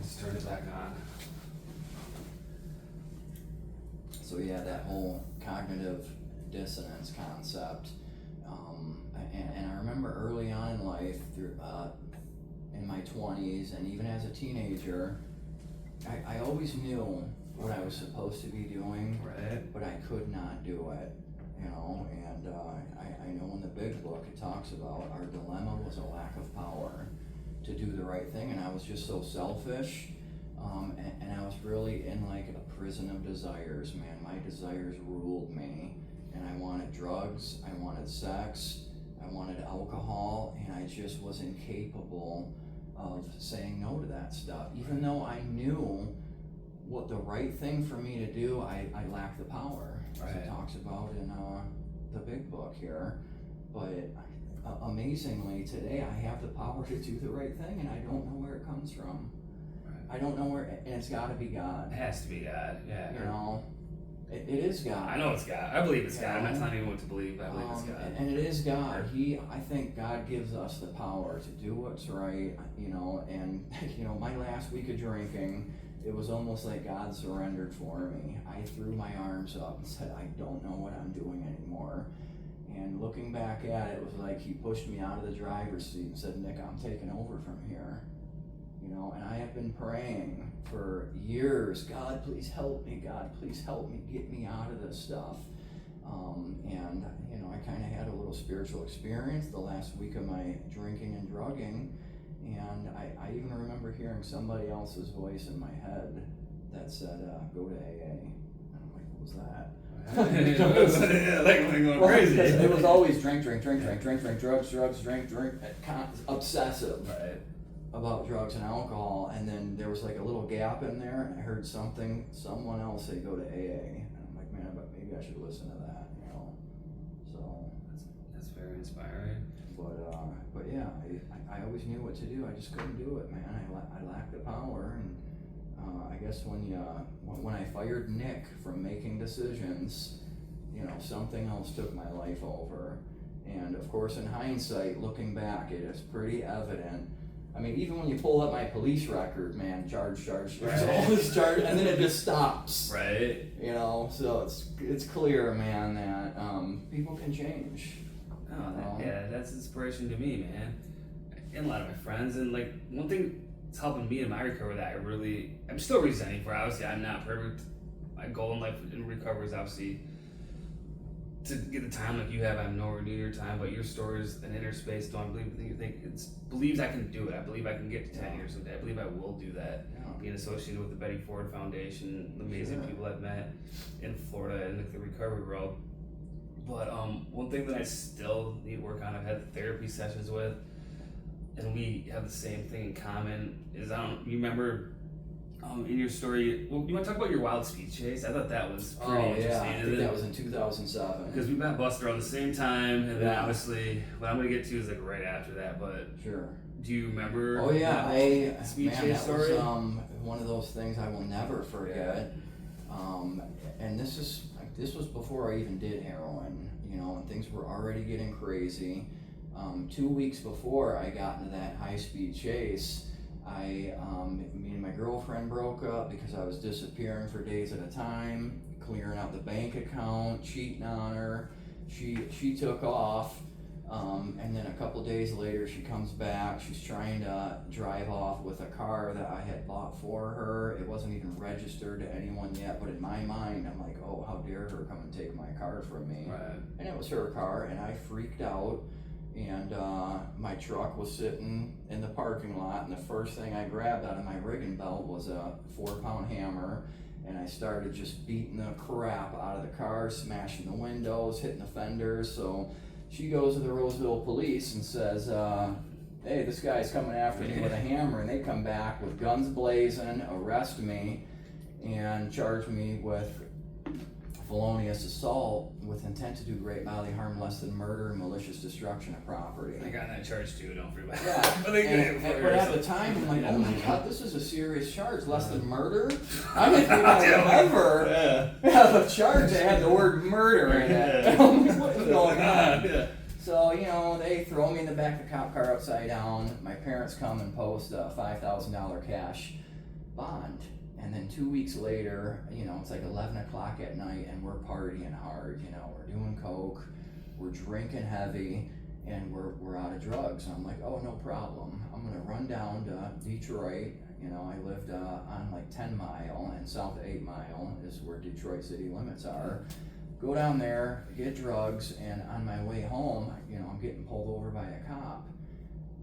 Just turn it back on. So yeah, that whole cognitive dissonance concept, and I remember early on in life, through in my 20s and even as a teenager, I always knew what I was supposed to be doing, Right. but I could not do it, you know, and I know in the big book it talks about our dilemma was a lack of power to do the right thing, and I was just so selfish, and I was really in like a prison of desires, man. My desires ruled me, and I wanted drugs, I wanted sex, I wanted alcohol, and I just was incapable of saying no to that stuff. Even though I knew what the right thing for me to do, I lacked the power, as it talks about in the big book here. But amazingly, today I have the power to do the right thing, and I don't know where it comes from. I don't know where, and it's got to be God. It has to be God, yeah. You know, it is God. I know it's God. I believe it's God. I'm not know? telling you what to believe, but I believe it's God. And it is God. I think God gives us the power to do what's right, you know, and, you know, my last week of drinking, it was almost like God surrendered for me. I threw my arms up and said, I don't know what I'm doing anymore. And looking back at it, it was like he pushed me out of the driver's seat and said, Nick, I'm taking over from here. You know, and I have been praying for years, God, please help me. God, please help me. Get me out of this stuff. And, you know, I kind of had a little spiritual experience the last week of my drinking and drugging. And I even remember hearing somebody else's voice in my head that said, go to AA. And I'm like, what was that? Like going crazy. It was always drink, drugs, drink, obsessive. Right. About drugs and alcohol, and then there was like a little gap in there, and I heard someone else say go to AA, and I'm like, man, but maybe I should listen to that, you know. So that's very inspiring. But yeah, I always knew what to do. I just couldn't do it, man. I lacked the power, and I guess when I fired Nick from making decisions, you know, something else took my life over, and of course, in hindsight, looking back, it is pretty evident. I mean, even when you pull up my police record, man, charge, there's all this charge, and then it just stops. Right. You know, so it's clear, man, that people can change. Oh, yeah, that's inspiration to me, man. And a lot of my friends, and like one thing that's helping me in my recovery that I'm still resenting for. Obviously, I'm not perfect. My goal in life in recovery is obviously to get the time like you have. I'm nowhere near your time, but your story is an inner space. Don't believes I can do it. I believe I can get to 10 years someday. I believe I will do that. Yeah. Being associated with the Betty Ford Foundation, the amazing people I've met in Florida and the recovery world. But one thing that I still need to work on, I've had therapy sessions with, and we have the same thing in common, is you remember in your story, well, you want to talk about your wild speed chase? I thought that was pretty interesting. I think that was in 2007. Because we got busted around the same time, and then obviously, what I'm going to get to is like right after that, but sure. Do you remember? Oh yeah, speed chase that story? was one of those things I will never forget. And this was before I even did heroin, you know, and things were already getting crazy. 2 weeks before I got into that high-speed chase, me and my girlfriend broke up because I was disappearing for days at a time, clearing out the bank account, cheating on her. She took off, and then a couple days later she comes back. She's trying to drive off with a car that I had bought for her. It wasn't even registered to anyone yet, but in my mind I'm like, oh, how dare her come and take my car from me. Right. And it was her car, and I freaked out. And my truck was sitting in the parking lot, and the first thing I grabbed out of my rigging belt was a 4-pound hammer, and I started just beating the crap out of the car, smashing the windows, hitting the fenders. So she goes to the Roseville police and says, hey, this guy's coming after me with a hammer, and they come back with guns blazing, arrest me, and charge me with felonious assault with intent to do great bodily harm less than murder and malicious destruction of property. I got that charge too, don't forget. Yeah. But at the time, I'm like, oh my God, this is a serious charge, less than murder? I didn't think I would ever have a charge that had the word murder in it. What is going on? Yeah. So, you know, they throw me in the back of the cop car upside down. My parents come and post a $5,000 cash bond. And then 2 weeks later, you know, it's like 11 o'clock at night and we're partying hard, you know, we're doing coke, we're drinking heavy, and we're out of drugs. And I'm like, oh, no problem. I'm gonna run down to Detroit. You know, I lived on like 10 Mile, and south of 8 Mile is where Detroit city limits are. Go down there, get drugs, and on my way home, you know, I'm getting pulled over by a cop.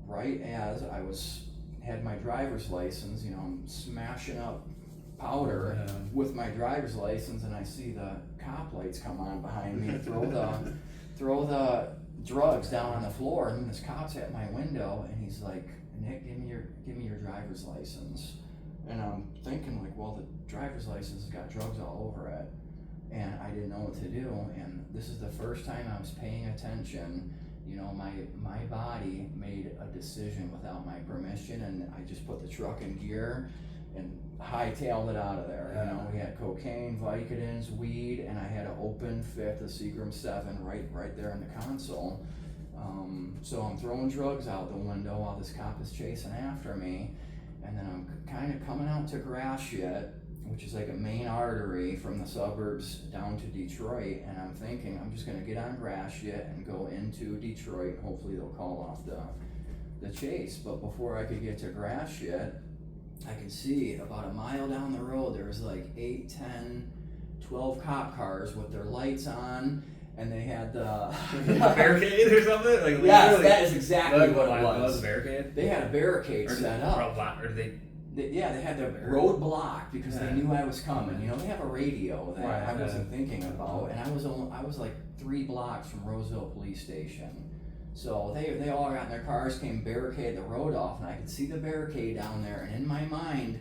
Right as I had my driver's license, you know, I'm smashing up powder with my driver's license, and I see the cop lights come on behind me, throw the drugs down on the floor, and then this cop's at my window, and he's like, Nick, give me your driver's license. And I'm thinking like, well, the driver's license has got drugs all over it, and I didn't know what to do. And this is the first time I was paying attention. You know, my body made a decision without my permission, and I just put the truck in gear and hightailed it out of there. You know, we had cocaine, Vicodins, weed, and I had an open fifth of Seagram 7 right there in the console. So I'm throwing drugs out the window while this cop is chasing after me, and then I'm kind of coming out to Gratiot, which is like a main artery from the suburbs down to Detroit, and I'm thinking I'm just gonna get on Gratiot and go into Detroit, and hopefully they'll call off the chase. But before I could get to Gratiot, I could see about a mile down the road there was like 8, 10, 12 cop cars with their lights on, and they had the barricade or something? Like, yes, that is exactly what it was. A barricade? They had a barricade set up. Or they had the road blocked because they knew I was coming. You know, they have a radio that I wasn't thinking about, and I was like 3 blocks from Roseville Police Station. So they all got in their cars, came barricade the road off, and I could see the barricade down there. And in my mind,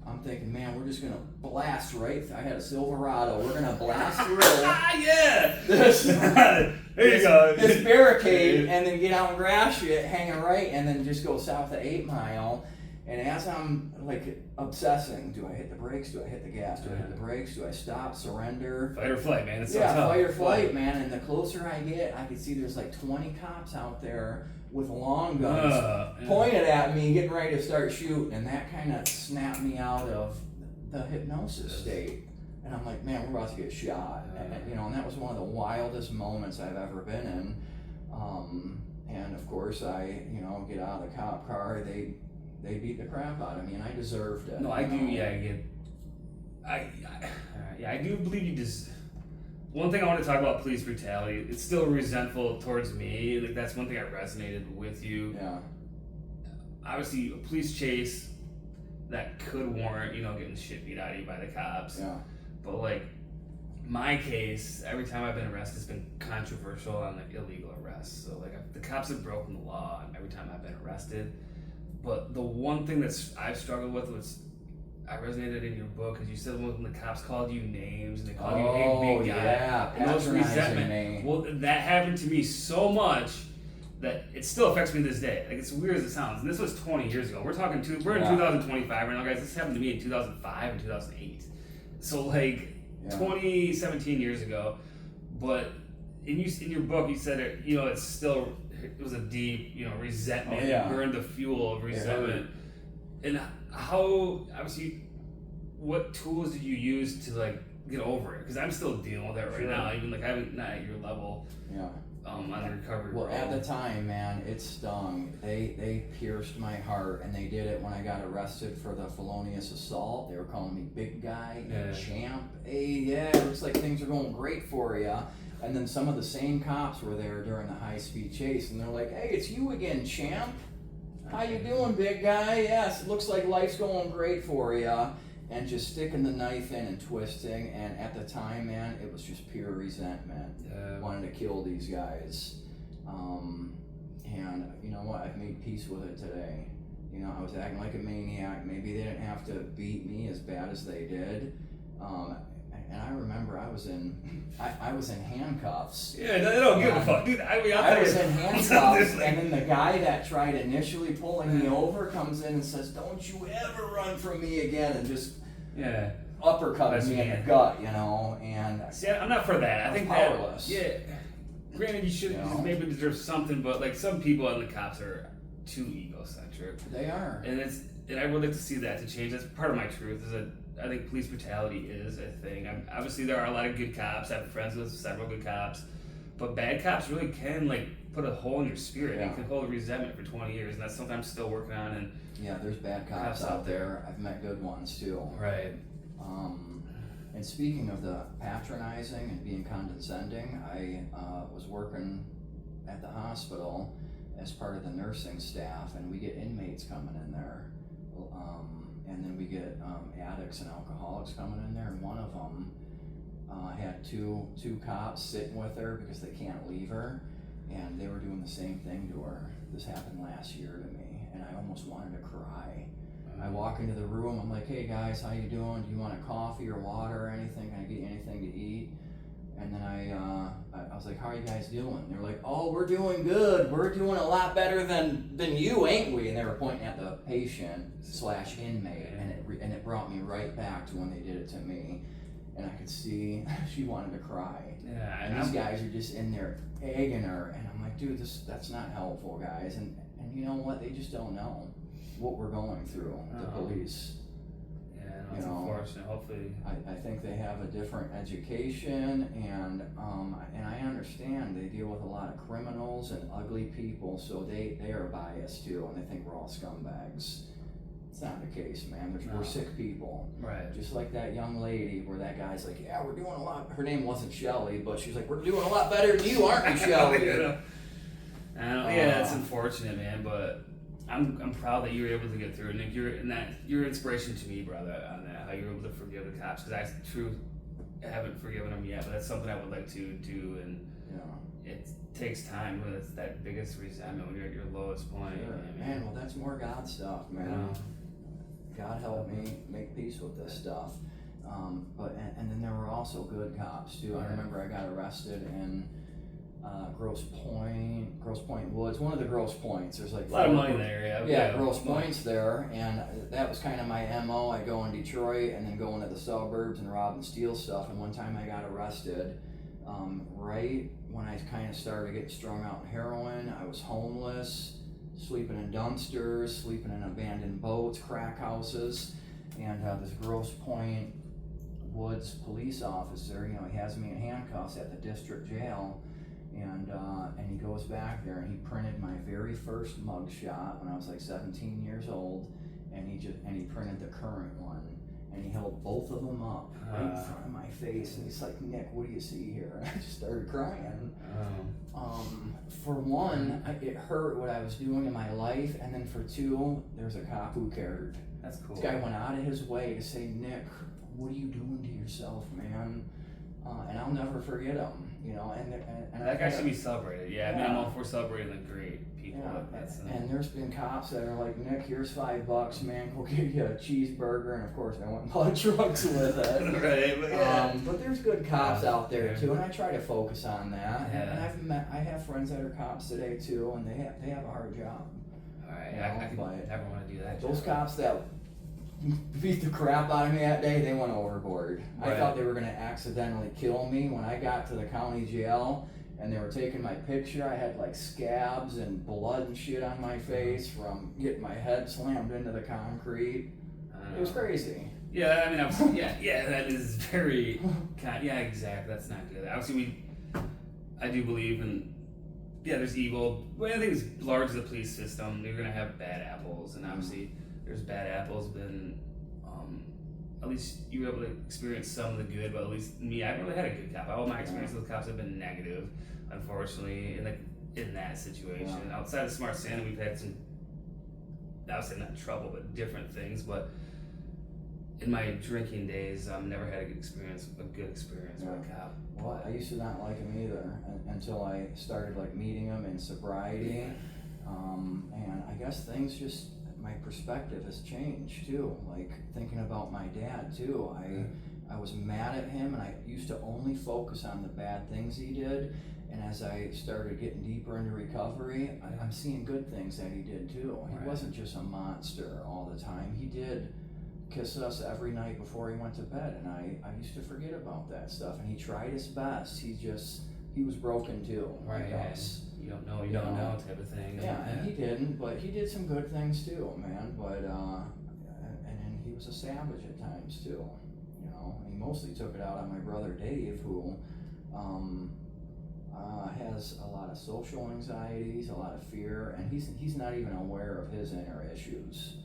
I'm thinking, man, we're just gonna blast right. I had a Silverado. We're gonna blast through. There you go. This barricade, and then get out and Gratiot, hang a right, and then just go south of 8 Mile. And as I'm like obsessing, do I hit the brakes? Do I hit the gas? Do I hit the brakes? Do I stop? Surrender? Fight or flight, man. It's so tough. Fight or flight, man. And the closer I get, I can see there's like 20 cops out there with long guns pointed at me, getting ready to start shooting. And that kind of snapped me out of the hypnosis state. And I'm like, man, we're about to get shot. And, you know, and that was one of the wildest moments I've ever been in. And of course, I, you know, get out of the cop car. They beat the crap out of me, and I deserved it. No, I do. Yeah, I do believe you just. One thing I want to talk about police brutality. It's still resentful towards me. Like, that's one thing I resonated with you. Yeah. Obviously, a police chase that could warrant, you know, getting shit beat out of you by the cops. Yeah. But like, my case, every time I've been arrested, it's been controversial on like illegal arrests. So like, the cops have broken the law every time I've been arrested. But the one thing I've struggled with was, I resonated in your book, because you said when the cops called you names and they called you, hey, big guy. Yeah, and those resentment. Well, that happened to me so much that it still affects me to this day. Like, it's weird as it sounds. And this was 20 years ago. We're in 2025 right now, guys. This happened to me in 2005 and 2008. So like 20, 17 years ago. But in your book, you said it, you know, it's still. It was a deep, you know, resentment. You burned the fuel of resentment. And how, obviously, what tools did you use to like get over it? Because I'm still dealing with it right now. Even like I'm not at your level. Yeah. On the recovery. Well, at the time, man, it stung. They pierced my heart, and they did it when I got arrested for the felonious assault. They were calling me big guy, champ. Hey, it looks like things are going great for you. And then some of the same cops were there during the high-speed chase, and they're like, hey, it's you again, champ. How you doing, big guy? Yes, it looks like life's going great for you. And just sticking the knife in and twisting, and at the time, man, it was just pure resentment. Wanted to kill these guys. And you know what? I've made peace with it today. You know, I was acting like a maniac. Maybe they didn't have to beat me as bad as they did. And I remember I was in handcuffs. Yeah, they don't give a fuck, dude. I was in handcuffs, and then the guy that tried initially pulling me over comes in and says, "Don't you ever run from me again," and just uppercut me in the gut, you know. And see, I'm not for that. I think powerless. Granted, you should maybe deserve something, but like some people and the cops are too egocentric. They are, and it's and I would like to see that to change. That's part of my truth. I think police brutality is a thing. Obviously, there are a lot of good cops. I have friends with several good cops, but bad cops really can put a hole in your spirit. Yeah. You can hold resentment for 20 years, and that's something I'm still working on. And yeah, there's bad cops out there. I've met good ones too. Right. And speaking of the patronizing and being condescending, I was working at the hospital as part of the nursing staff, and we get inmates coming in there, and then we get addicts and alcoholics coming in there, and one of them had two cops sitting with her because they can't leave her, and they were doing the same thing to her. This happened last year to me, and I almost wanted to cry. I walk into the room, I'm like, hey guys, how you doing? Do you want a coffee or water or anything? Can I get you anything to eat? And then I was like, how are you guys doing? They're like, oh, we're doing good. We're doing a lot better than you, ain't we? And they were pointing at the patient/inmate, and it brought me right back to when they did it to me. And I could see she wanted to cry. Yeah, and these guys are just in there egging her, and I'm like, dude, that's not helpful, guys. And you know what? They just don't know what we're going through, the police. Yeah, no, it's unfortunate. Hopefully, I think they have a different education, and I understand they deal with a lot of criminals and ugly people, so they are biased too, and they think we're all scumbags. It's not the case, man. We're sick people. Right. Just like that young lady where that guy's like, yeah, we're doing a lot. Her name wasn't Shelly, but she's like, we're doing a lot better than you, aren't we, Shelly? Yeah, it's unfortunate, man, but I'm proud that you were able to get through it, and you're inspiration to me, brother, on that, how you were able to forgive the cops, because I haven't forgiven them yet, but that's something I would like to do, and it takes time when it's that biggest resentment, when you're at your lowest point. Sure. Man, well, that's more God stuff, man. God help me make peace with this stuff. But then there were also good cops too. I remember I got arrested in Grosse Pointe Woods, one of the Grosse Points. There's like a lot of money there, yeah, Grosse Pointes there, and that was kind of my MO. I go in Detroit and then go into the suburbs and rob and steal stuff. And one time I got arrested right when I kind of started getting strung out in heroin. I was homeless, sleeping in dumpsters, sleeping in abandoned boats, crack houses, and this Grosse Pointe Woods police officer, he has me in handcuffs at the district jail. And he goes back there and he printed my very first mugshot when I was like 17 years old, and he printed the current one, and he held both of them up right in front of my face, and he's like, Nick, what do you see here? And I just started crying. For one, it hurt what I was doing in my life, and then for two, there's a cop who cared. That's cool. This guy went out of his way to say, Nick, what are you doing to yourself, man? And I'll never forget him. And that guy should be celebrated. Yeah, I mean, I'm all for celebrating the great people. Yeah. And there's been cops that are like, Nick, here's $5, man. We'll give you a cheeseburger, and of course I went and bought drugs with it. Right, but there's good cops out there too, and I try to focus on that. Yeah. And I have friends that are cops today too, and they have a hard job. All right, I never want to do that. Those cops that beat the crap out of me that day, they went overboard. Right. I thought they were going to accidentally kill me. When I got to the county jail and they were taking my picture, I had like scabs and blood and shit on my face from getting my head slammed into the concrete. It was crazy. Yeah, I mean, that is very, exactly, that's not good. Obviously, I do believe in, there's evil. Well, I think it's large as the police system. You're going to have bad apples, and obviously there's bad apples, but at least you were able to experience some of the good, but at least me, I haven't really had a good cop. All my experiences with cops have been negative, unfortunately, in that situation. Yeah. Outside of Smart Santa, we've had some, I would say not trouble, but different things, but in my drinking days, never had a good experience with a cop. Well, I used to not like him either until I started like meeting him in sobriety, and I guess things just, my perspective has changed too. Like thinking about my dad too. I was mad at him, and I used to only focus on the bad things he did. And as I started getting deeper into recovery, I'm seeing good things that he did too. He wasn't just a monster all the time. He did kiss us every night before he went to bed, and I used to forget about that stuff. And he tried his best. He was broken too, like us. You don't know, you don't know type of thing. Yeah, and he didn't, but he did some good things too, man. But and he was a savage at times too. You know, he mostly took it out on my brother Dave, who has a lot of social anxieties, a lot of fear, and he's not even aware of his inner issues.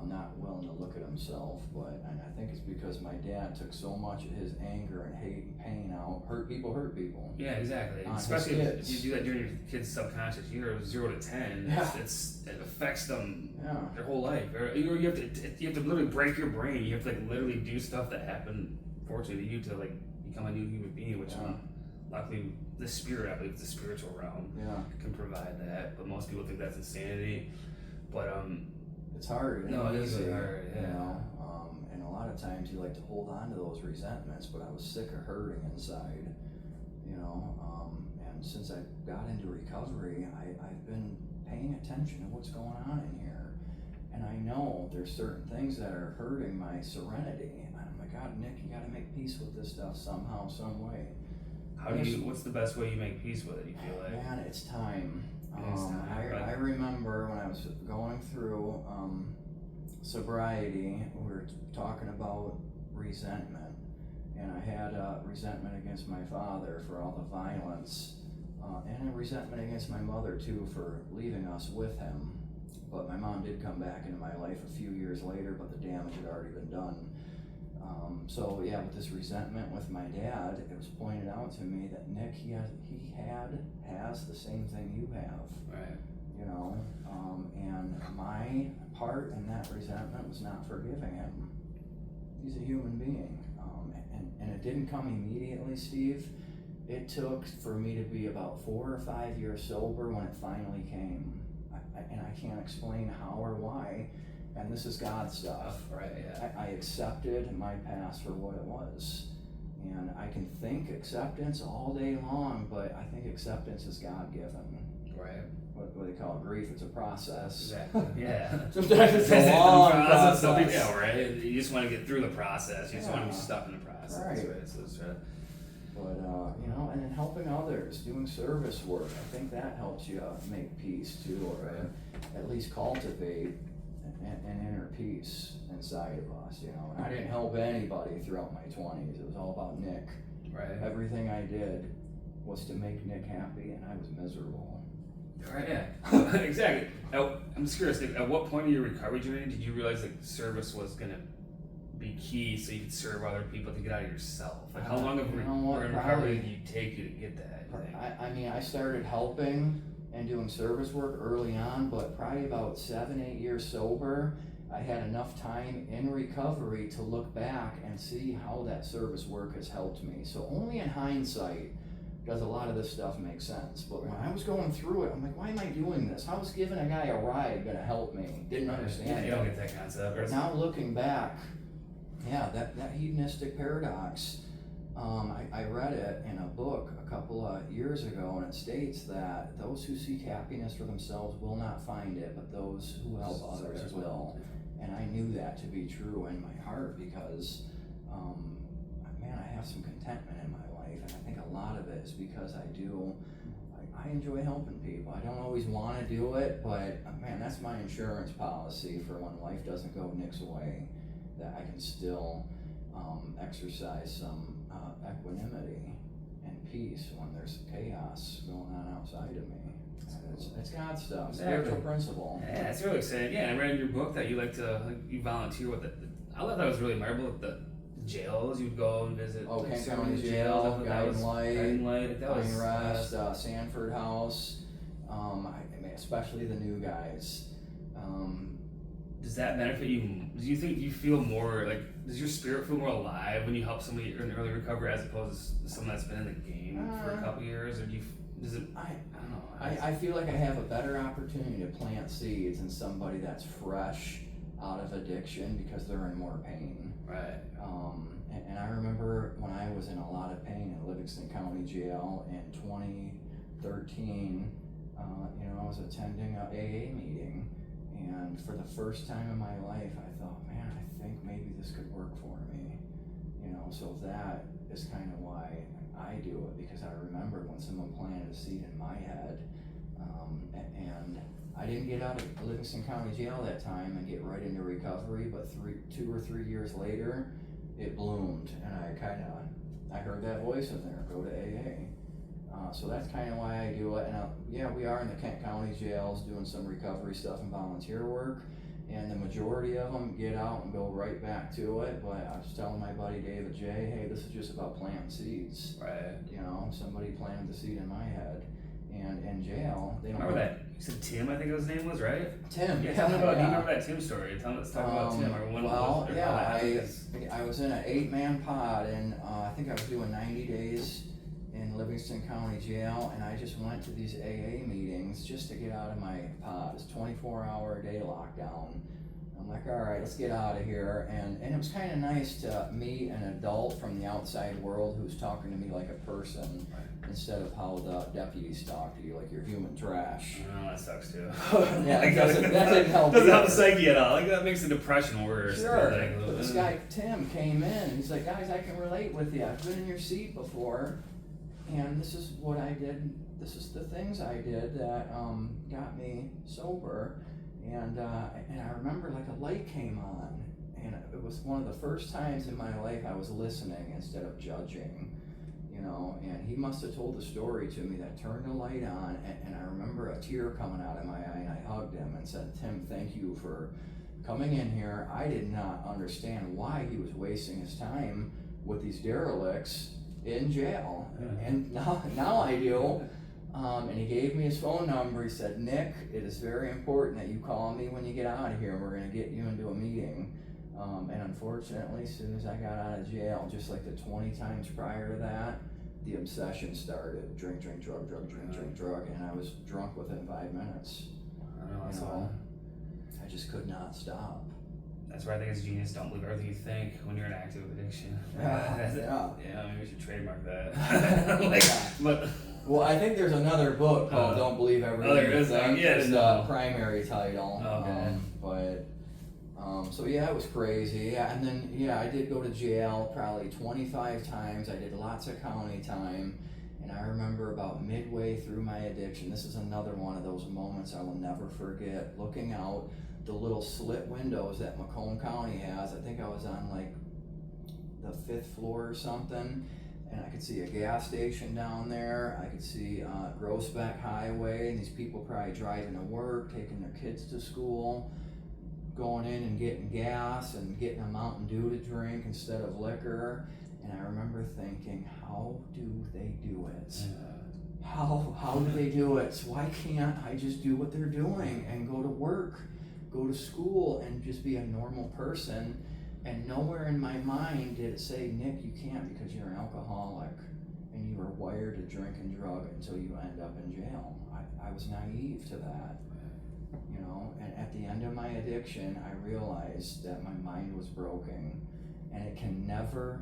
Not willing to look at himself, but and I think it's because my dad took so much of his anger and hate and pain out. Hurt people. Yeah, exactly. On Especially his if you do that during your kid's subconscious year, 0 to 10. Yeah. It affects them Yeah. their whole life. Or you have to literally break your brain. You have to like literally do stuff that happened, fortunately to you, to like become a new human being. Which luckily the spirit, I believe, the spiritual realm can provide that. But most people think that's insanity. But it's hard. No, it is easy, hard. Yeah. You know, and a lot of times you like to hold on to those resentments, but I was sick of hurting inside. You know, and since I got into recovery, I've been paying attention to what's going on in here, and I know there's certain things that are hurting my serenity. And I'm like, God, Nick, you got to make peace with this stuff somehow, some way. What's the best way you make peace with it? You feel like? Man, it's time. I I remember when I was going through sobriety, we were talking about resentment, and I had resentment against my father for all the violence, and a resentment against my mother too for leaving us with him. But my mom did come back into my life a few years later, but the damage had already been done. So yeah, with this resentment with my dad, it was pointed out to me that Nick, he has the same thing you have. Right. You know, and my part in that resentment was not forgiving him. He's a human being, and it didn't come immediately, Steve. It took for me to be about 4 or 5 years sober when it finally came. And I can't explain how or why. And this is God stuff. Right, yeah. I accepted my past for what it was. And I can think acceptance all day long, but I think acceptance is God-given. Right. What they call grief, it's a process. Exactly, yeah. Sometimes it's a long process. Yeah, right. You just want to get through the process. You just want to be stuck in the process. Right. So it's, But, you know, and then helping others, doing service work, I think that helps you make peace too, or at least cultivate an inner peace inside of us, you know. And I didn't help anybody throughout my 20s. It was all about Nick. Right. Everything I did was to make Nick happy, and I was miserable. Right, yeah. Exactly. Now, I'm just curious, at what point in your recovery journey did you realize that service was going to be key so you could serve other people to get out of yourself? Like, how long of recovery did you take you to get that? I mean, I started helping and doing service work early on, but probably about 7, 8 years sober, I had enough time in recovery to look back and see how that service work has helped me. So only in hindsight does a lot of this stuff make sense. But when I was going through it, I'm like, why am I doing this? How is giving a guy a ride gonna help me? Didn't understand it. You don't get that concept. But now looking back, yeah, that hedonistic paradox, I read it in a book a couple of years ago, and it states that those who seek happiness for themselves will not find it, but those who help others will. And I knew that to be true in my heart because, man, I have some contentment in my life, and I think a lot of it is because I enjoy helping people. I don't always want to do it, but man, that's my insurance policy for when life doesn't go Nick's way, that I can still exercise some equanimity and peace when there's chaos going on outside of me. It's God stuff, spiritual principle. Yeah, it's really exciting. Yeah, I read in your book that you you volunteer with I thought that was really memorable with the jails. You'd go and visit. Oh, Kent County Jail, Guiding Light, that was Rest, Sanford House, especially the new guys. Does that benefit you? Do you think you feel more does your spirit feel more alive when you help somebody in early recovery as opposed to someone that's been in the game for a couple years, or does it? I don't know. I feel like I have a better opportunity to plant seeds in somebody that's fresh out of addiction because they're in more pain. Right. And I remember when I was in a lot of pain in Livingston County Jail in 2013. I was attending a AA meeting. And for the first time in my life, I thought, man, I think maybe this could work for me. So that is kind of why I do it because I remember when someone planted a seed in my head, and I didn't get out of Livingston County Jail that time and get right into recovery, but 2 or 3 years later, it bloomed, and I heard that voice in there, go to AA. So that's kind of why I do it, and yeah, we are in the Kent County jails doing some recovery stuff and volunteer work, and the majority of them get out and go right back to it, but I was telling my buddy David J, hey, this is just about planting seeds. Right. You know, somebody planted the seed in my head, and in jail, they don't... Remember that? You said Tim, I think his name was, right? Tim, yeah. Tell me about, do you remember that Tim story? Let's talk about Tim. Or when well, was, yeah, I was in an 8-man pod, and I think I was doing 90 days in Livingston County Jail, and I just went to these AA meetings just to get out of my pod. It's 24-hour day lockdown. I'm like, all right, let's get out of here. And it was kind of nice to meet an adult from the outside world who's talking to me like a person, instead of how the deputies talk to you, like you're human trash. Oh, that sucks too. Yeah, that didn't help. Doesn't help the psyche at all. Like, that makes the depression worse. Sure. But this guy Tim came in, and he's like, guys, I can relate with you. I've been in your seat before, and this is what I did. This is the things I did that got me sober. And I remember like a light came on, and it was one of the first times in my life I was listening instead of judging, you know, and he must have told a story to me that turned the light on, and I remember a tear coming out of my eye, and I hugged him and said, Tim, thank you for coming in here. I did not understand why he was wasting his time with these derelicts in jail, and now I do. And he gave me his phone number. He said, Nick, it is very important that you call me when you get out of here. We're going to get you into a meeting. And unfortunately, as soon as I got out of jail, just like the 20 times prior to that, the obsession started. Drink, drug, drug. And I was drunk within 5 minutes. I know. I just could not stop. That's why I think it's genius. Don't believe everything you think when you're in active addiction. Yeah. Maybe we should trademark that. Well, I think there's another book called "Don't Believe Everything." There is. It's the primary title. Okay. So yeah, it was crazy. Yeah, and then I did go to jail probably 25 times. I did lots of county time, and I remember about midway through my addiction, this is another one of those moments I will never forget. Looking out the little slit windows that Macomb County has. I think I was on like the 5th floor or something. And I could see a gas station down there. I could see Grossbeck Highway, and these people probably driving to work, taking their kids to school, going in and getting gas and getting a Mountain Dew to drink instead of liquor. And I remember thinking, how do they do it? How do they do it? Why can't I just do what they're doing and go to work, go to school, and just be a normal person? And nowhere in my mind did it say, Nick, you can't because you're an alcoholic and you are wired to drink and drug until you end up in jail. I was naive to that, you know, and at the end of my addiction, I realized that my mind was broken, and it can never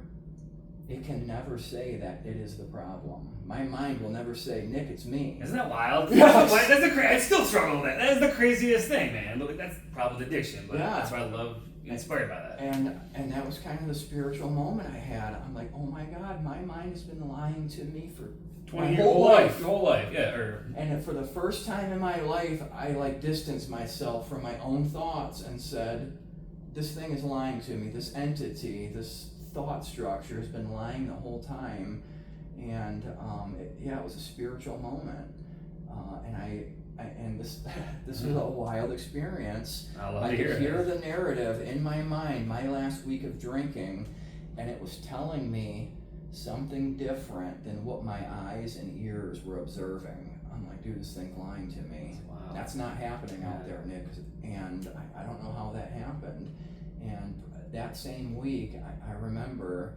say that it is the problem. My mind will never say, Nick, it's me. Isn't that wild? I still struggle with that. That is the craziest thing, man. Look, that's probably addiction, but that's why I love inspired by that. And that was kind of the spiritual moment I had. I'm like, oh my God, my mind has been lying to me for 20 years, whole life. Your whole life, yeah. And for the first time in my life, I like distanced myself from my own thoughts and said, this thing is lying to me. This entity, this thought structure has been lying the whole time. And it was a spiritual moment. And this was a wild experience. I could hear the narrative in my mind, my last week of drinking, and it was telling me something different than what my eyes and ears were observing. I'm like, dude, this thing's lying to me. Wow. That's not happening out there, Nick. And I don't know how that happened. And that same week, I remember,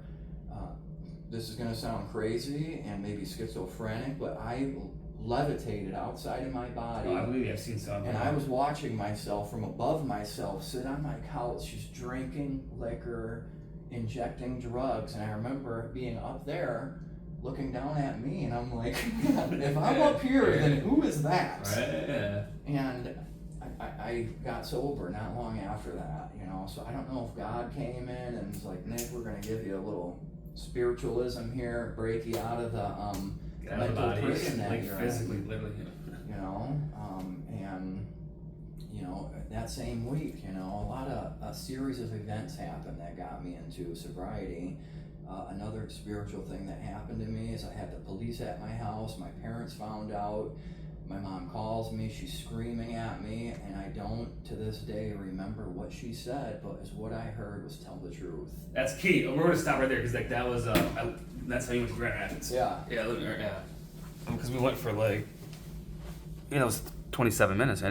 this is going to sound crazy and maybe schizophrenic, but I levitated outside of my body. I believe I've seen some. And I was watching myself from above myself sit on my couch just drinking liquor, injecting drugs. And I remember being up there looking down at me, and I'm like, man, if I'm up here, then who is that? Right. And I got sober not long after that, you know. So I don't know if God came in and was like, Nick, we're going to give you a little spiritualism here, break you out of the Get out of the mental body, prison that like you're physically, in, literally. you know, and you know, that same week, you know, a series of events happened that got me into sobriety. Another spiritual thing that happened to me is I had the police at my house. My parents found out. My mom calls me, she's screaming at me, and I don't to this day remember what she said, but what I heard was tell the truth. That's key. We're gonna stop right there because like that was that's how you went to Grand Rapids. Yeah. Yeah, yeah. Because we went for like, it was 27 minutes.